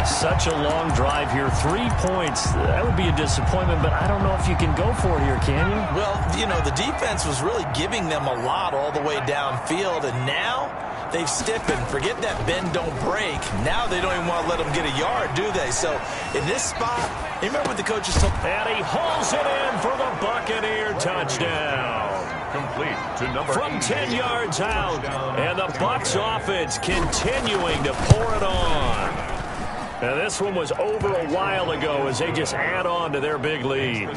Such a long drive here. 3 points. That would be a disappointment, but I don't know if you can go for it here, can you? Well, you know, the defense was really giving them a lot all the way downfield, and now they've stiffened. Forget that bend, don't break. Now they don't even want to let them get a yard, do they? So in this spot, you remember what the coaches told? And he hauls it in for the Buccaneer touchdown. complete to number from 10 yards out. And the Bucs offense continuing to pour it on. And this one was over a while ago as they just add on to their big lead.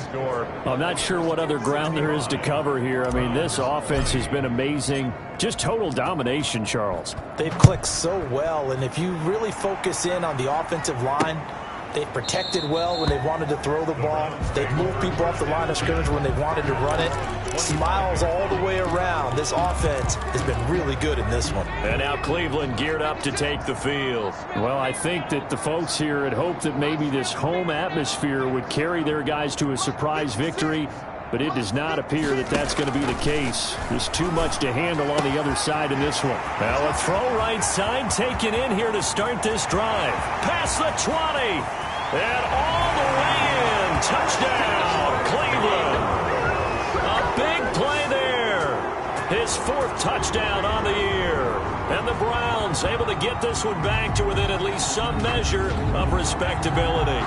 I'm not sure what other ground there is to cover here. I mean, this offense has been amazing. Just total domination, Charles. They've clicked so well, and if you really focus in on the offensive line, they've protected well when they wanted to throw the ball. They've moved people off the line of scrimmage when they wanted to run it. Smiles all the way around. This offense has been really good in this one. And now Cleveland geared up to take the field. Well, I think that the folks here had hoped that maybe this home atmosphere would carry their guys to a surprise victory, but it does not appear that that's going to be the case. There's too much to handle on the other side in this one. Now a throw right side taken in here to start this drive. Past the 20. And all the way in. Touchdown, Cleveland. A big play there. His 4th touchdown on the year. And the Browns able to get this one back to within at least some measure of respectability.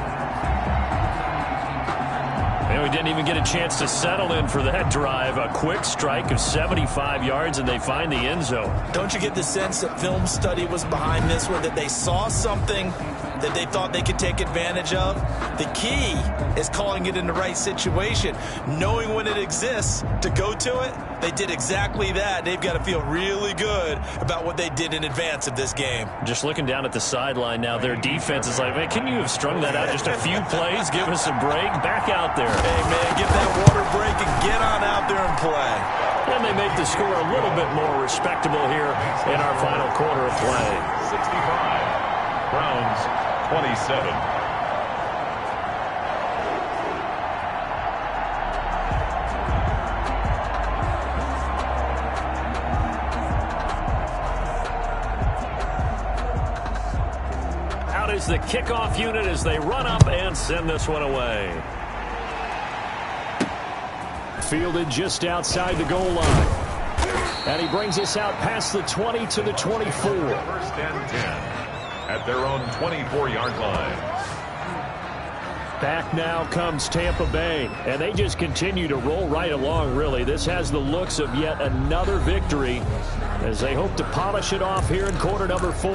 And we didn't even get a chance to settle in for that drive. A quick strike of 75 yards, and they find the end zone. Don't you get the sense that film study was behind this one, that they saw something that they thought they could take advantage of? The key is calling it in the right situation, knowing when it exists to go to it. They did exactly that. They've got to feel really good about what they did in advance of this game. Just looking down at the sideline now, their defense is like, man, can you have strung that out just a few plays? Give us a break. Back out there. Hey, man, get that water break and get on out there and play. And they make the score a little bit more respectable here in our final quarter of play. 65. Browns 27. Out is the kickoff unit as they run up and send this one away. Fielded just outside the goal line. And he brings us out past the 20 to the 24. 1st and 10 at their own 24-yard line. Back now comes Tampa Bay, and they just continue to roll right along, really. This has the looks of yet another victory as they hope to polish it off here in quarter number 4.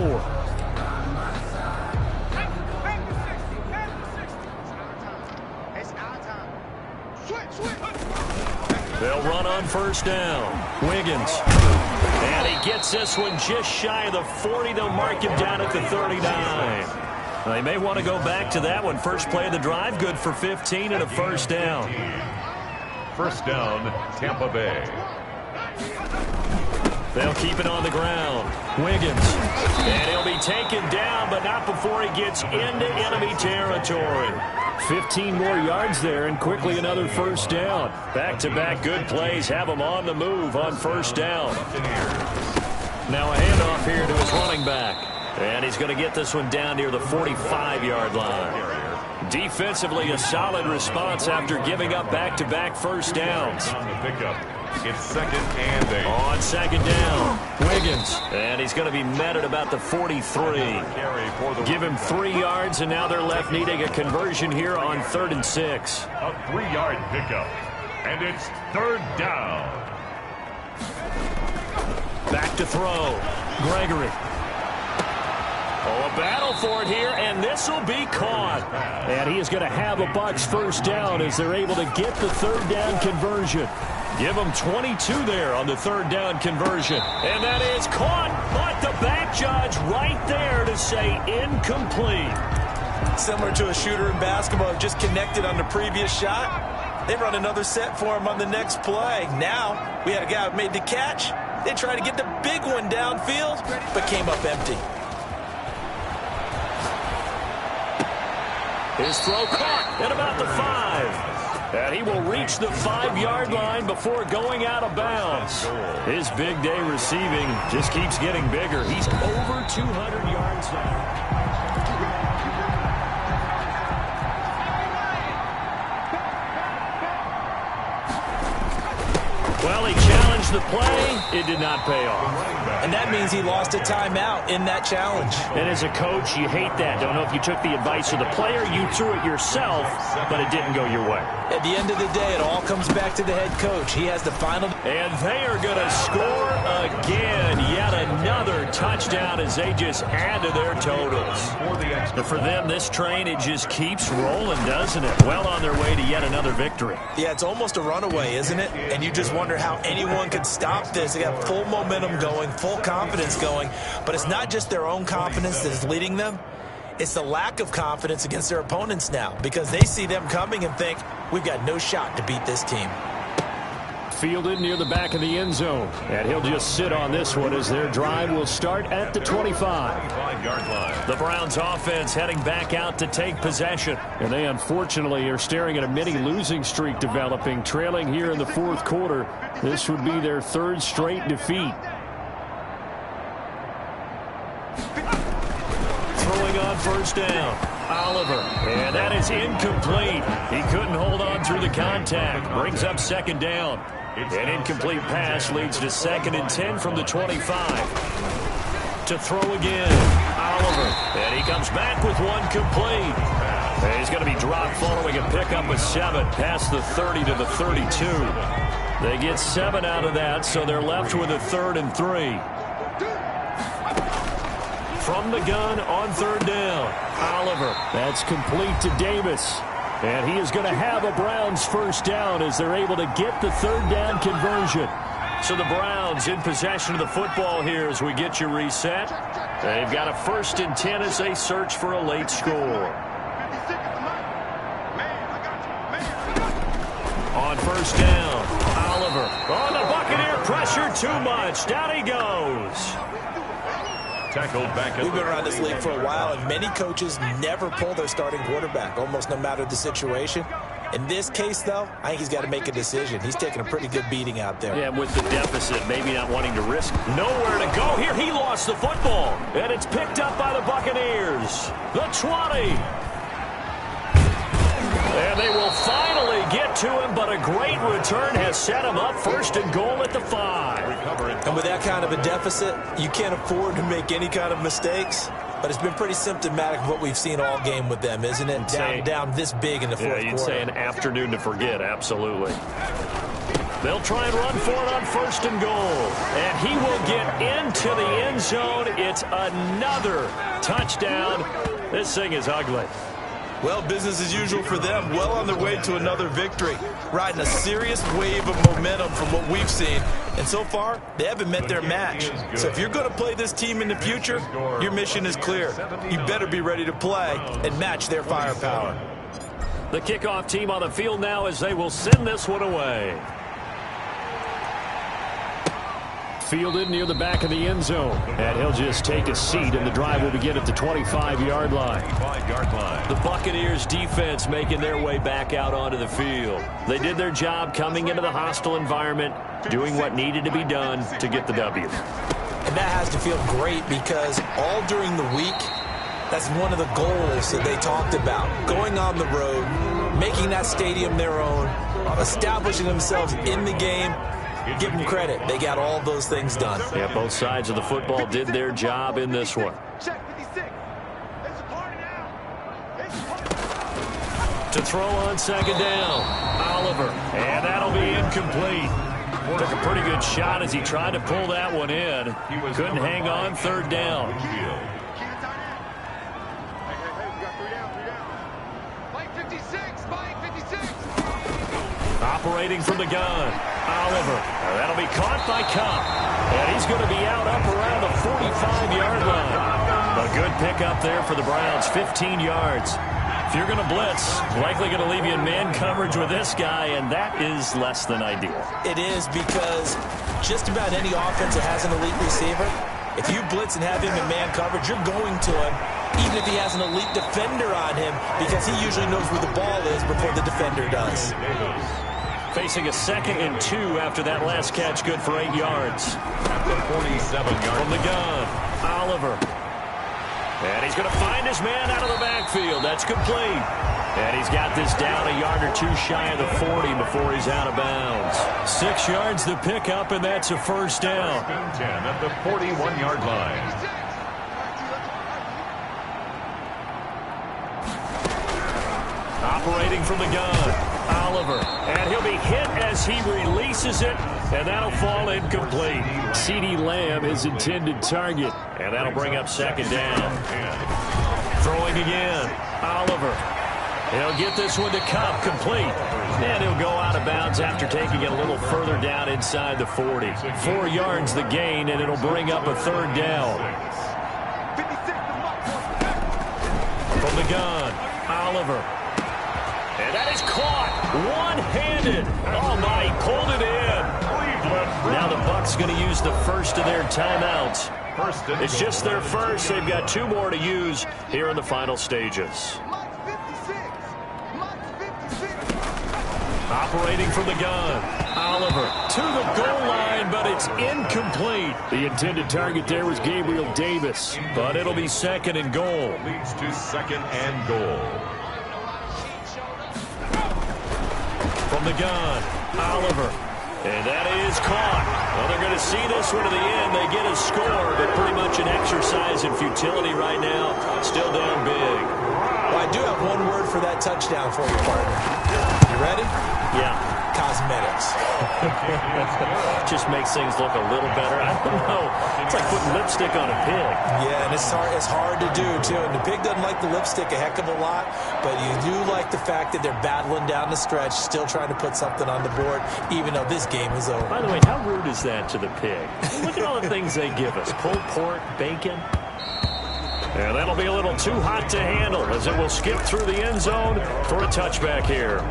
They'll run on 1st down. Wiggins. And he gets this one just shy of the 40. They'll mark him down at the 39. They may want to go back to that one. First play of the drive, good for 15 and a 1st down. 1st down, Tampa Bay. They'll keep it on the ground. Wiggins. And he'll be taken down, but not before he gets into enemy territory. 15 more yards there, and quickly another 1st down. Back-to-back good plays have him on the move on 1st down. Now a handoff here to his running back. And he's going to get this one down near the 45-yard line. Defensively, a solid response after giving up back-to-back 1st downs. On the pickup, it's 2nd and 8. On 2nd down, Wiggins. And he's going to be met at about the 43. Give him 3 yards, and now they're left needing a conversion here on 3rd and 6. A 3-yard pickup, and it's 3rd down. Back to throw. Gregory. Oh, a battle for it here, and this will be caught. And he is going to have a Bucs 1st down as they're able to get the 3rd down conversion. Give him 22 there on the 3rd down conversion. And that is caught, but the back judge right there to say incomplete. Similar to a shooter in basketball, just connected on the previous shot. They run another set for him on the next play. Now, we had a guy who made the catch. They tried to get the big one downfield, but came up empty. His throw caught at about the 5. And he will reach the 5-yard line before going out of bounds. His big day receiving just keeps getting bigger. He's over 200 yards now. Well, he challenged challenged the play. It did not pay off. And that means he lost a timeout in that challenge. And as a coach, you hate that. Don't know if you took the advice of the player, you threw it yourself, but it didn't go your way. At the end of the day, it all comes back to the head coach. He has the final. And they are going to score again. Yet another touchdown as they just add to their totals. But for them, this train, it just keeps rolling, doesn't it? Well on their way to yet another victory. Yeah, it's almost a runaway, isn't it? And you just wonder how anyone could stop this. They got full momentum going, full confidence going. But it's not just their own confidence that is leading them. It's the lack of confidence against their opponents now, because they see them coming and think, we've got no shot to beat this team. Fielded near the back of the end zone. And he'll just sit on this one as their drive will start at the 25-yard line. The Browns offense heading back out to take possession. And they unfortunately are staring at a mini losing streak developing, trailing here in the fourth quarter. This would be their third straight defeat. Throwing on first down. Oliver. And that is incomplete. He couldn't hold on through the contact. Brings up second down. An incomplete pass leads to 2nd and 10 from the 25. To throw again. Oliver. And he comes back with one complete. And he's going to be dropped following a pickup of 7 past the 30 to the 32. They get 7 out of that, so they're left with a 3rd and 3. From the gun on 3rd down. Oliver. That's complete to Davis. And he is going to have a Browns first down as they're able to get the 3rd down conversion. So the Browns in possession of the football here as we get you reset. They've got a 1st and 10 as they search for a late score. On first down, Oliver. Oh, the Buccaneer pressure too much. Down he goes. We've been around this league for a while, and many coaches never pull their starting quarterback, almost no matter the situation. In this case, though, I think he's got to make a decision. He's taking a pretty good beating out there. Yeah, with the deficit, maybe not wanting to risk. Nowhere to go here. He lost the football, and it's picked up by the Buccaneers. The 20. And they will finally get to him, but a great return has set him up 1st and goal at the 5. And with that kind of a deficit, you can't afford to make any kind of mistakes. But it's been pretty symptomatic of what we've seen all game with them, isn't it? Down this big in the fourth quarter. You'd say an afternoon to forget, absolutely. They'll try and run for it on 1st and goal. And he will get into the end zone. It's another touchdown. This thing is ugly. Well, business as usual for them. Well on their way to another victory. Riding a serious wave of momentum from what we've seen. And so far, they haven't met their match. So if you're going to play this team in the future, your mission is clear. You better be ready to play and match their firepower. The kickoff team on the field now as they will send this one away. Fielded near the back of the end zone. And he'll just take a seat, and the drive will begin at the 25-yard line. The Buccaneers defense making their way back out onto the field. They did their job coming into the hostile environment, doing what needed to be done to get the W. And that has to feel great because all during the week, that's one of the goals that they talked about. Going on the road, making that stadium their own, establishing themselves in the game. Give them credit. They got all those things done. Yeah, both sides of the football did their job in this one. To throw on 2nd down, Oliver. And that'll be incomplete. Took a pretty good shot as he tried to pull that one in. Couldn't hang on 3rd down. Operating from the gun, Oliver. That'll be caught by Kupp. And he's going to be out up around the 45-yard line. A good pickup there for the Browns, 15 yards. If you're going to blitz, likely going to leave you in man coverage with this guy, and that is less than ideal. It is because just about any offense that has an elite receiver, if you blitz and have him in man coverage, you're going to him, even if he has an elite defender on him, because he usually knows where the ball is before the defender does. Facing a 2nd and 2 after that last catch, good for 8 yards. At the 47-yard from the gun, Oliver. And he's going to find his man out of the backfield. That's complete. And he's got this down a yard or two shy of the 40 before he's out of bounds. 6 yards the pickup, and that's a first down. 10 at the 41-yard line. Operating from the gun, Oliver. And he'll be hit as he releases it, and that'll fall incomplete. CeeDee Lamb, his intended target, and that'll bring up second down. Throwing again, Oliver. He'll get this one to Kupp, complete. And he'll go out of bounds after taking it a little further down inside the 40. 4 yards the gain, and it'll bring up a third down. From the gun, Oliver. And that is caught one-handed. Oh, my, he pulled it in. Now the Bucs going to use the first of their timeouts. It's just their first. They've got 2 more to use here in the final stages. Operating from the gun, Oliver to the goal line, but it's incomplete. The intended target there was Gabriel Davis, but it'll be second and goal. Leads to second and goal. From the gun, Oliver. And that is caught. Well, they're going to see this one to the end. They get a score, but pretty much an exercise in futility right now. Still down big. Well, I do have one word for that touchdown for you, partner. You ready? Yeah. Cosmetics. Just makes things look a little better. I don't know. It's like putting lipstick on a pig. Yeah, and it's hard to do, too. And the pig doesn't like the lipstick a heck of a lot, but you do like the fact that they're battling down the stretch, still trying to put something on the board, even though this game is over. By the way, how rude is that to the pig? Look at all the things they give us. Pulled pork, bacon. And that'll be a little too hot to handle as it will skip through the end zone for a touchback here.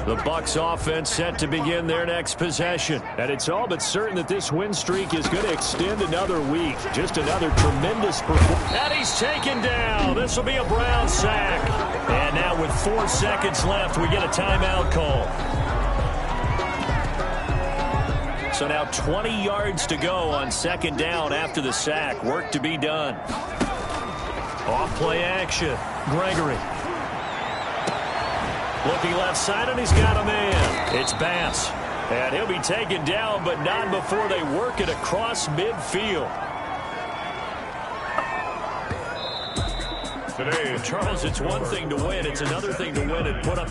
The Bucs offense set to begin their next possession. And it's all but certain that this win streak is going to extend another week. Just another tremendous performance. And he's taken down. This will be a Brown sack. And now with 4 seconds left, we get a timeout call. So now 20 yards to go on second down after the sack. Work to be done. Off play action. Gregory. Looking left side, and he's got a man. It's Bass. And he'll be taken down, but not before they work it across midfield. Today, Charles, it's one thing to win. It's another thing to win and put up the